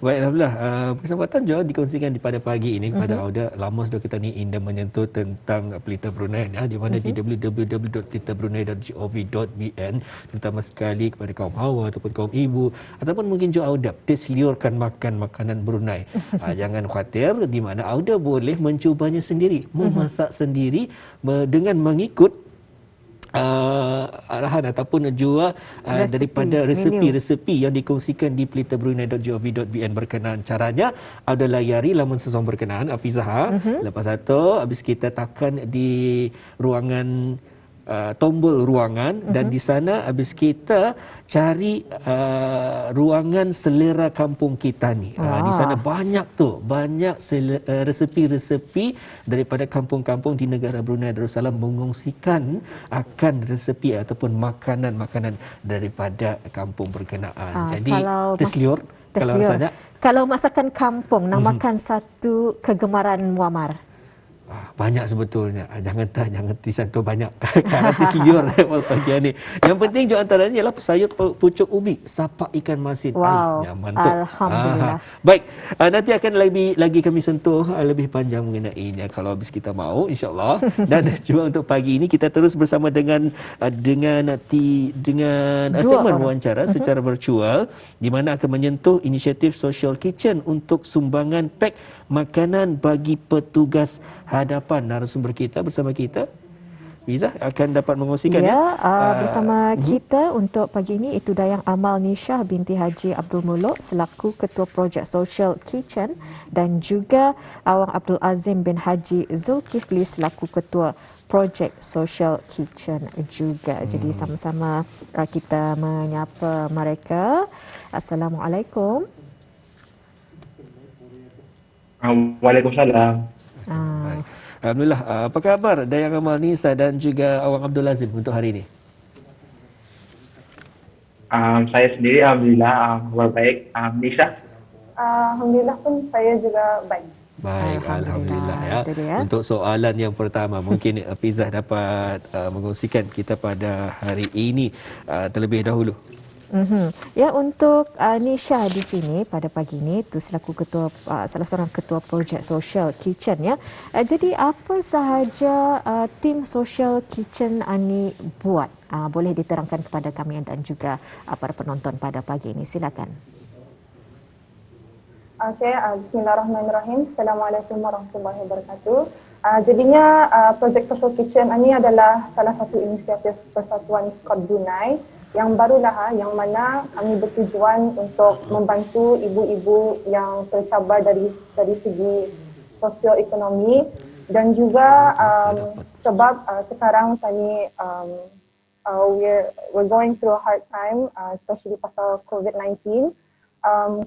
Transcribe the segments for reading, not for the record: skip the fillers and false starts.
Baik, Alhamdulillah. Kesempatan juga dikongsikan pada pagi ini pada Auda. Lama sudah kita ni Indah menyentuh tentang Pelita Brunei ya, di mana di www.pelitabrunei.gov.bn, terutama sekali kepada kaum hawa ataupun kaum ibu ataupun mungkin juga Auda terseliurkan makan makanan Brunei. Jangan khawatir, di mana Auda boleh mencubanya sendiri, memasak sendiri dengan mengikut arahan ataupun juga daripada resepi-resepi yang dikongsikan di pelitabrunei.gov.bn berkenaan. Caranya ada layari laman sesuatu berkenaan Hafizah. Lepas itu habis kita tekan di ruangan tombol ruangan dan di sana habis kita cari ruangan selera kampung kita ni. Di sana banyak resepi-resepi daripada kampung-kampung di negara Brunei Darussalam mengongsikan akan resepi ataupun makanan-makanan daripada kampung berkenaan. Jadi terseliur kalau rasanya. Kalau masakan kampung, namakan satu kegemaran Muammar. Banyak sebetulnya. Jangan disentuh banyak. Kerana terseliur pagi ni. Yang penting juga antaranya ialah sayur pucuk ubi, sapak ikan masin. Wow. Mantap. Alhamdulillah. Baik, nanti akan lagi kami sentuh lebih panjang mengenainya kalau habis kita mahu, insya-Allah. Dan juga untuk pagi ini kita terus bersama dengan segmen wawancara secara virtual di mana akan menyentuh inisiatif Social Kitchen untuk sumbangan pek makanan bagi petugas hadapan. Narasumber kita bersama kita Fiza akan dapat mengongsikan bersama kita untuk pagi ini itu Dayang Amal Nishah binti Haji Abdul Muluk selaku Ketua Projek Social Kitchen dan juga Awang Abdul Azim bin Haji Zulkifli selaku Ketua Projek Social Kitchen juga. Jadi sama-sama kita menyapa mereka. Assalamualaikum. Waalaikumsalam. Alhamdulillah. Apa khabar Dayang Amal Nisa dan juga Awang Abdul Azim untuk hari ini? Saya sendiri alhamdulillah baik. Nisa? Alhamdulillah pun saya juga baik. Baik, alhamdulillah ya. Untuk soalan yang pertama, mungkin Fizah dapat mengongsikan kita pada hari ini terlebih dahulu. Ya, untuk Nisha di sini pada pagi ini tu selaku ketua salah seorang ketua projek Social Kitchen ya. Jadi apa sahaja tim Social Kitchen Ani buat? Boleh diterangkan kepada kami dan juga para penonton pada pagi ini. Silakan. Okey, bismillahirrahmanirrahim. Assalamualaikum warahmatullahi wabarakatuh. Jadinya projek Social Kitchen ini adalah salah satu inisiatif Persatuan Scott Brunei yang barulah yang mana kami bertujuan untuk membantu ibu-ibu yang tercabar dari segi sosioekonomi dan juga sebab sekarang kami we're going through a hard time, especially pasal COVID-19.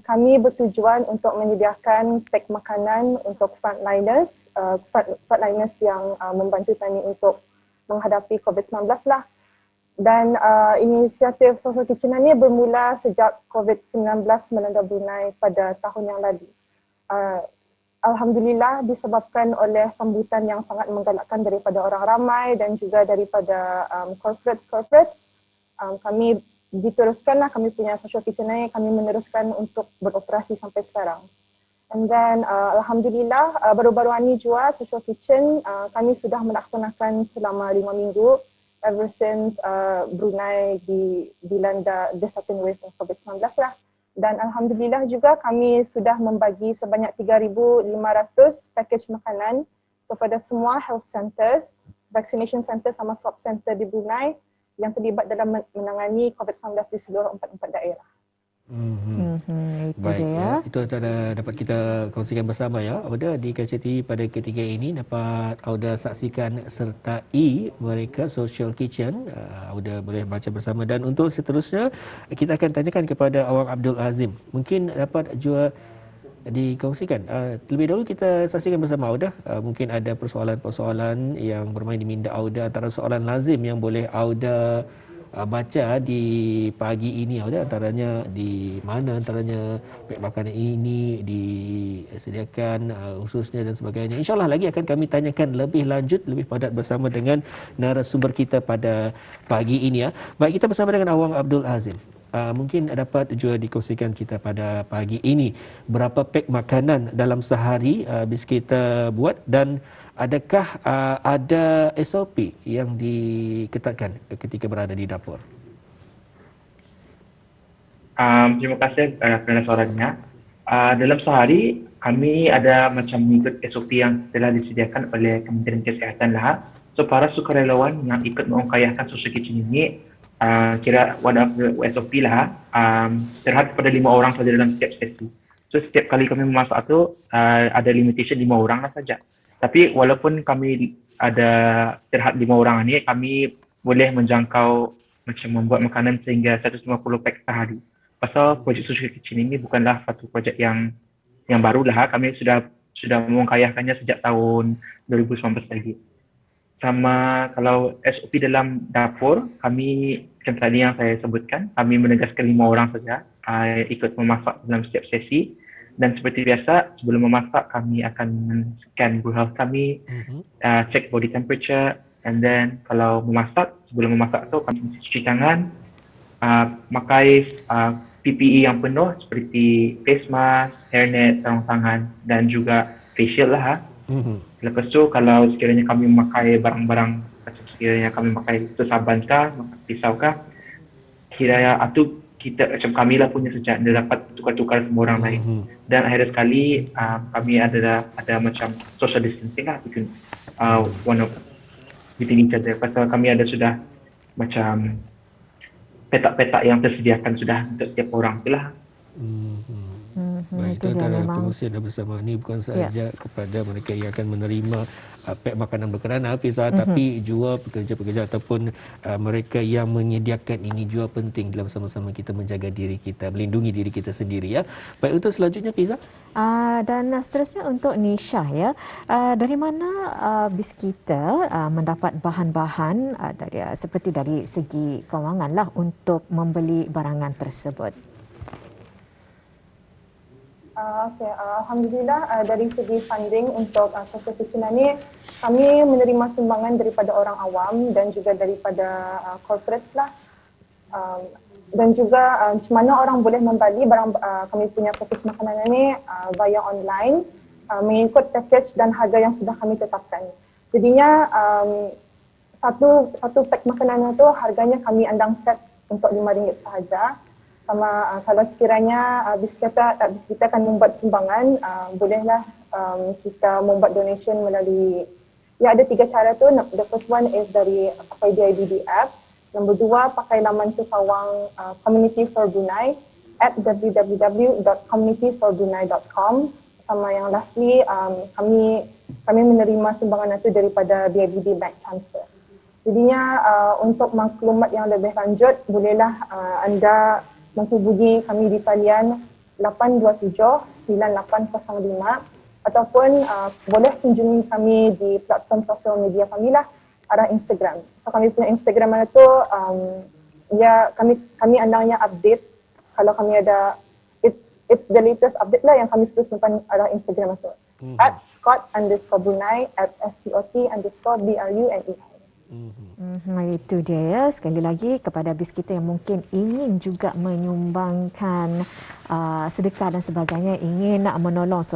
Kami bertujuan untuk menyediakan pek makanan untuk frontliners yang membantu kami untuk menghadapi COVID-19 lah. Dan inisiatif Social Kitchen ini bermula sejak COVID-19 melanda Brunei pada tahun yang lalu. Alhamdulillah disebabkan oleh sambutan yang sangat menggalakkan daripada orang ramai dan juga daripada corporates, kami diteruskanlah kami punya Social Kitchen ini, kami meneruskan untuk beroperasi sampai sekarang. And then Alhamdulillah baru-baru ini juga Social Kitchen kami sudah melaksanakan selama 5 minggu ever since Brunei dilanda the second wave of COVID-19 lah. Dan Alhamdulillah juga kami sudah membagi sebanyak 3,500 package makanan kepada semua health centers, vaccination center sama swab center di Brunei yang terlibat dalam menangani COVID-19 di seluruh 44 daerah. Baik, itu antara dapat kita kongsikan bersama ya. Auda di Kaca TV pada ketiga ini dapat Auda saksikan sertai mereka Social Kitchen. Auda boleh baca bersama dan untuk seterusnya kita akan tanyakan kepada Awang Abdul Azim. Mungkin dapat juga dikongsikan. Terlebih dahulu kita saksikan bersama Auda. Mungkin ada persoalan-persoalan yang bermain di minda Auda, antara soalan lazim yang boleh Auda baca di pagi ini antaranya di mana antaranya pek makanan ini disediakan khususnya dan sebagainya. InsyaAllah lagi akan kami tanyakan lebih lanjut, lebih padat bersama dengan narasumber kita pada pagi ini ya. Baik, kita bersama dengan Awang Abdul Azim. mungkin dapat juga dikongsikan kita pada pagi ini berapa pack makanan dalam sehari bis kita buat, dan adakah ada SOP yang diketatkan ketika berada di dapur? Terima kasih kerana soalannya. Dalam sehari, kami ada macam mengikut SOP yang telah disediakan oleh Kementerian Kesihatan lah. So, para sukarelawan yang ikut mengkayahkan social kitchen ini, kira one of the SOP lah, terhad pada 5 orang saja dalam setiap sesi. So, setiap kali kami memasak tu, ada limitation 5 orang lah saja. Tapi walaupun kami ada terhad 5 orang ni, kami boleh menjangkau macam membuat makanan sehingga 150 pack sehari. Pasal projek social kitchen ini bukanlah satu projek yang baru lah. Kami sudah mengkayahkannya sejak tahun 2019 lagi. Sama kalau SOP dalam dapur, kami macam tadi yang saya sebutkan, kami menegaskan 5 orang saja ikut memasak dalam setiap sesi. Dan seperti biasa, sebelum memasak, kami akan scan good health kami, check body temperature, and then kalau sebelum memasak tu kami cuci tangan, pakai PPE yang penuh seperti face mask, hairnet, sarung tangan dan juga facial lah. Lepas tu kalau sekiranya kami memakai barang-barang, macam sekiranya kami memakai saban kah, pisau kah, kira itu kita macam kami lah punya sejak dia dapat tukar-tukar semua orang lain. Dan akhir sekali kami ada macam social distancing lah between each other. Pasal kami ada sudah macam petak-petak yang tersediakan sudah untuk setiap orang itulah. Baik, itu antara pengurusan dan bersama ni bukan sahaja kepada mereka yang akan menerima pack makanan berkenaan Hafizah, tapi juga pekerja-pekerja ataupun mereka yang menyediakan ini juga penting dalam sama-sama kita menjaga diri kita, melindungi diri kita sendiri ya. Baik, untuk selanjutnya Fiza. Dan seterusnya untuk Nisha ya. Dari mana bis kita mendapat bahan-bahan seperti dari segi kewangan lah untuk membeli barangan tersebut? Alhamdulillah, dari segi funding untuk social kitchen ni, kami menerima sumbangan daripada orang awam dan juga daripada corporate lah. Dan juga macam mana orang boleh membeli barang kami punya fokus makanan ni via online mengikut package dan harga yang sudah kami tetapkan. Jadinya satu pack makanan itu harganya kami andang set untuk RM5 sahaja. Sama kalau sekiranya bis kita akan membuat sumbangan, bolehlah kita membuat donation melalui, ada 3 cara tu. The first one is dari pakai DIBD app. Yang kedua, pakai laman sesawang Community for Brunei at www.communityforbrunei.com. Sama yang lastly, kami menerima sumbangan itu daripada DIBD Bank Transfer. Jadinya untuk maklumat yang lebih lanjut, bolehlah anda menghubungi kami di talian 827-9805 ataupun boleh kunjungi kami di platform sosial media kami lah, arah Instagram. So kami punya Instagram mana tu, kami andangnya update. Kalau kami ada, it's the latest update lah yang kami sudah simpan arah Instagram itu. At Scott_Brunei, at SCOT_BRUNEI. Itu dia ya. Sekali lagi kepada bis kita yang mungkin ingin juga menyumbangkan sedekah dan sebagainya, ingin menolong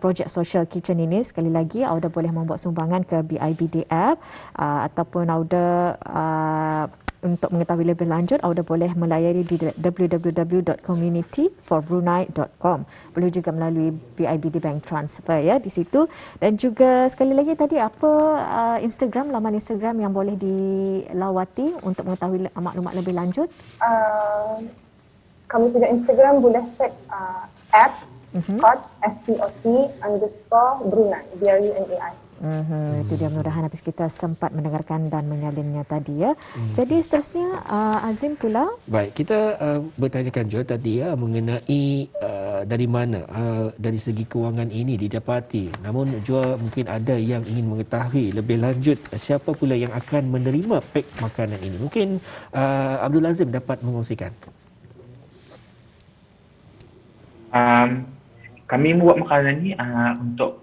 projek social kitchen ini, sekali lagi Auda boleh membuat sumbangan ke BIBD app ataupun Auda untuk mengetahui lebih lanjut, Auda boleh melayari di www.communityforbrunei.com. Boleh juga melalui BIBD Bank Transfer ya di situ. Dan juga sekali lagi tadi apa laman Instagram yang boleh dilawati untuk mengetahui maklumat lebih lanjut? Kami punya Instagram boleh check at Scott_Brunei, BRUNEI. Itu dia, mudah-mudahan habis kita sempat mendengarkan dan menyalinnya tadi ya. Jadi seterusnya Azim pula. Baik, kita bertanyakan juga tadi ya mengenai dari mana dari segi kewangan ini didapati. Namun juga mungkin ada yang ingin mengetahui lebih lanjut siapa pula yang akan menerima pack makanan ini. Mungkin Abdul Azim dapat mengongsikan. Kami membuat makanan ini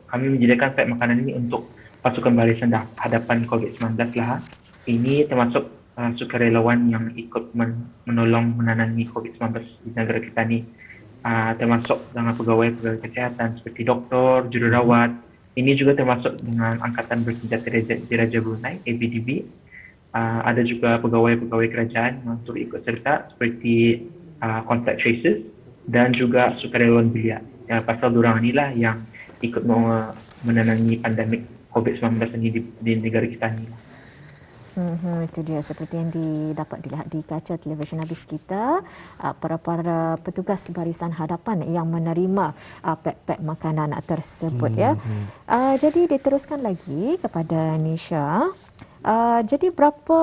kami menyediakan pack makanan ini untuk pasukan barisan hadapan COVID-19 lah. Ini termasuk sukarelawan yang ikut menolong menangani COVID-19 di negara kita ni, termasuk dengan pegawai-pegawai kesihatan seperti doktor, jururawat. Ini juga termasuk dengan Angkatan Bersenjata Diraja Brunei, ABDB. Ada juga pegawai-pegawai kerajaan yang turut ikut serta seperti contact tracers dan juga sukarelawan belia. Pasal diorang inilah yang ikut menangani pandemik COVID-19 ini di negara kita ni. Itu dia seperti yang dapat dilihat di kaca televisyen habis kita, para petugas barisan hadapan yang menerima pek-pek makanan tersebut ya. Jadi diteruskan lagi kepada Nisha. Jadi berapa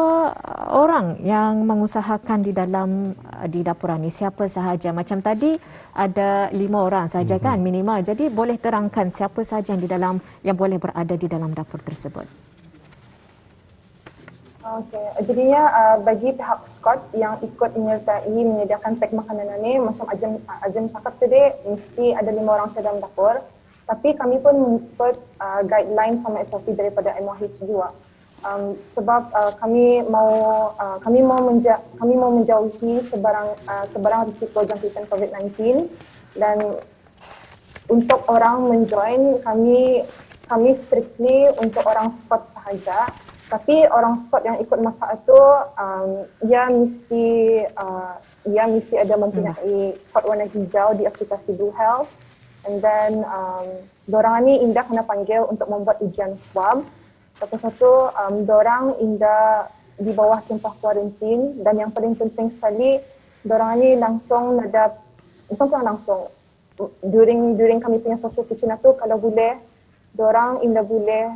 orang yang mengusahakan di dapuran ni? Siapa sahaja? Macam tadi ada 5 orang sahaja kan minimal. Jadi boleh terangkan siapa sahaja yang boleh berada di dalam dapur tersebut. Okey, jadinya bagi pihak Scott yang ikut menyediakan pek makanan ni, macam Azim cakap tadi, mesti ada 5 orang sahaja dalam dapur. Tapi kami pun mengikut guideline sama SOP daripada MOH juga. Sebab kami mau menjauhi sebarang risiko jangkitan COVID-19, dan untuk orang menjoin kami strictly untuk orang spot sahaja. Tapi orang spot yang ikut masak itu ia mesti ada mempunyai kod warna hijau di aplikasi Blue Health. And then dorang ni Indah kena panggil untuk membuat ujian swab. Lepas itu dorang Indah di bawah tempoh kuarantin, dan yang paling penting sekali dorang ni langsung during kami punya social kitchen itu, kalau boleh dorang Indah boleh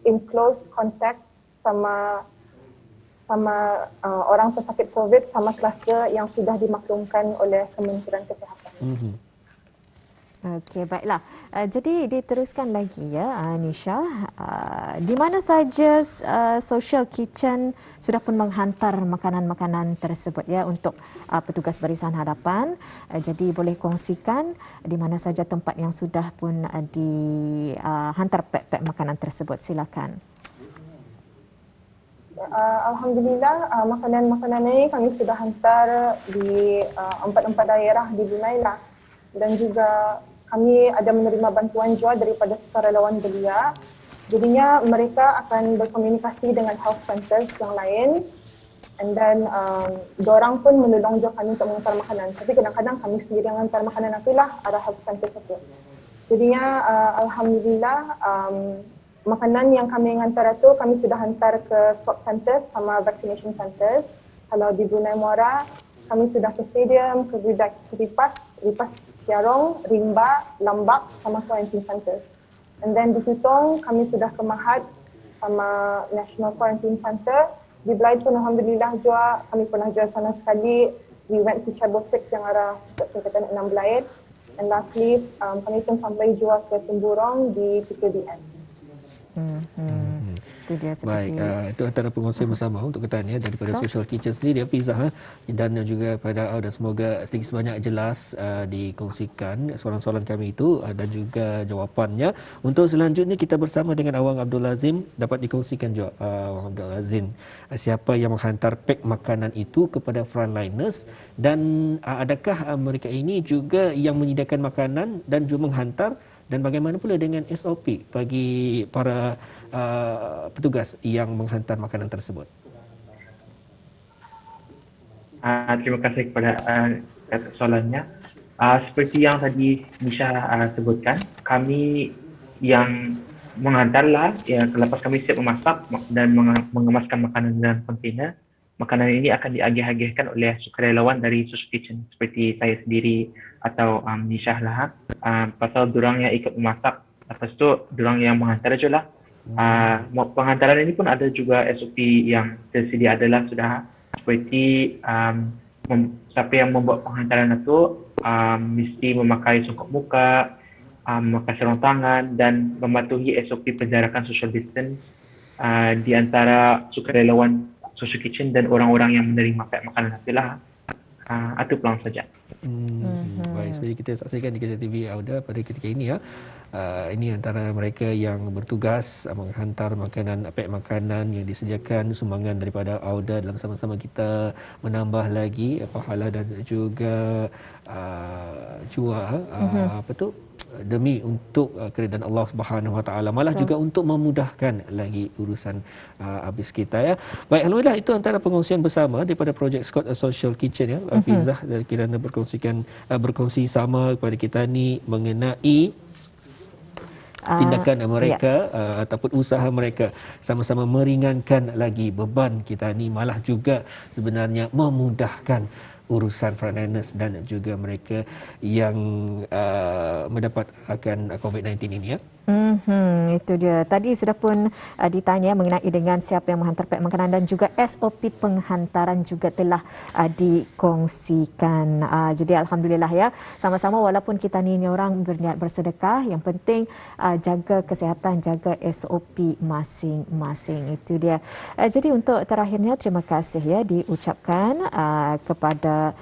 in close contact sama orang pesakit COVID sama kluster yang sudah dimaklumkan oleh Kementerian Kesihatan. Okey, baiklah. Jadi diteruskan lagi ya, Nisha. Di mana saja Social Kitchen sudah pun menghantar makanan-makanan tersebut ya untuk petugas barisan hadapan. Jadi boleh kongsikan di mana saja tempat yang sudah pun dihantar pek-pek makanan tersebut. Silakan. Alhamdulillah, makanan-makanan ini kami sudah hantar di 4 daerah di Brunei lah. Dan juga kami ada menerima bantuan juga daripada sukarelawan belia. Jadinya mereka akan berkomunikasi dengan health centers yang lain, and then dorang pun menolong juga kami untuk menghantar makanan. Tapi kadang-kadang kami sendiri yang hantar makanan itulah arah health centers itu. Jadinya alhamdulillah makanan yang kami hantar itu kami sudah hantar ke swab centers sama vaccination centers. Kalau di Brunei Muara kami sudah ke stadium, ke Gudak Lipas Tiarong, Rimba, Lambak sama quarantine centers. And then di Tutong kami sudah ke Mahat sama National Quarantine Center. Di Belait pun alhamdulillah juga kami pernah juga sana sekali. We went to Chapel 6 yang arah pusat tingkatan 6 Belait. And lastly kami pun sampai juga ke Temburong di PKDN. Itu dia seperti Baik, itu antara pengurusan bersama untuk ketanya daripada Social Kitchen sendiri, Fizzah, dan juga pada dan semoga sedikit sebanyak jelas dikongsikan soalan-soalan kami itu dan juga jawapannya. Untuk selanjutnya kita bersama dengan Awang Abdul Azim, dapat dikongsikan juga Awang Abdul Azim siapa yang menghantar pek makanan itu kepada frontliners, dan adakah mereka ini juga yang menyediakan makanan dan juga menghantar, dan bagaimana pula dengan SOP bagi para petugas yang menghantar makanan tersebut? Terima kasih kepada soalannya. Seperti yang tadi Nisha sebutkan, kami yang menghantarlah, ya, lepas kami siap memasak dan mengemaskan makanan dalam kontainer, makanan ini akan diagih-agihkan oleh sukarelawan dari Social Kitchen seperti saya sendiri atau Nisha lah. Pasal diorang yang ikut memasak, lepas tu diorang yang menghantar je lah. Penghantaran ini pun ada juga SOP yang tersedia adalah sudah seperti siapa yang membuat penghantaran itu mesti memakai songkok muka, memakai sarung tangan dan mematuhi SOP penjarakan social distance di antara sukarelawan Social Kitchen dan orang-orang yang menerima pek makanan itulah. Itu peluang saja. Baik, seperti kita saksikan di Kejap TV Auda pada ketika ini ya. Ini antara mereka yang bertugas menghantar makanan, pack makanan yang disediakan sumbangan daripada Auda dalam sama-sama kita menambah lagi pahala dan juga jua demi untuk keridaan Allah Subhanahu Wa Taala, malah juga untuk memudahkan lagi urusan habis kita ya. Baik, alhamdulillah itu antara pengongsian bersama daripada projek Scott Social Kitchen ya. Fizah kerana berkongsi sama kepada kita ni mengenai tindakan mereka ataupun usaha mereka sama-sama meringankan lagi beban kita ni, malah juga sebenarnya memudahkan urusan frontliners dan juga mereka yang mendapat akan COVID-19 ini ya. Itu dia. Tadi sudah pun ditanya mengenai dengan siapa yang menghantar pack makanan dan juga SOP penghantaran juga telah dikongsikan. Jadi alhamdulillah ya, sama-sama walaupun kita ni orang berniat bersedekah, yang penting jaga kesihatan, jaga SOP masing-masing. Itu dia. Jadi untuk terakhirnya terima kasih ya diucapkan kepada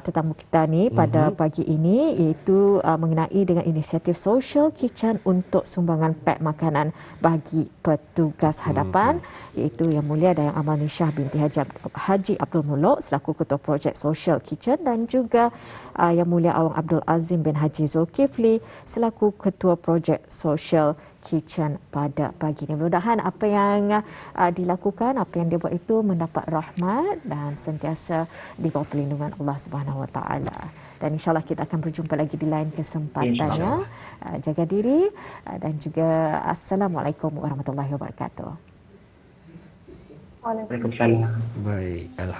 tetamu kita ni pada pagi ini, iaitu mengenai dengan inisiatif Social Kitchen untuk sumbangan pack makanan bagi petugas hadapan, iaitu Yang Mulia Dayang Amal Nishah binti Haji Abdul Muluk selaku Ketua Projek Social Kitchen dan juga Yang Mulia Awang Abdul Azim bin Haji Zulkifli selaku Ketua Projek Social Kitchen pada pagi ini. Mudah-mudahan apa yang dilakukan, apa yang dia buat itu mendapat rahmat dan sentiasa di bawah perlindungan Allah Subhanahu Wa Taala. Dan insyaAllah kita akan berjumpa lagi di lain kesempatannya. Jaga diri dan juga Assalamualaikum warahmatullahi wabarakatuh. Waalaikumsalam. Baik, alhamdulillah.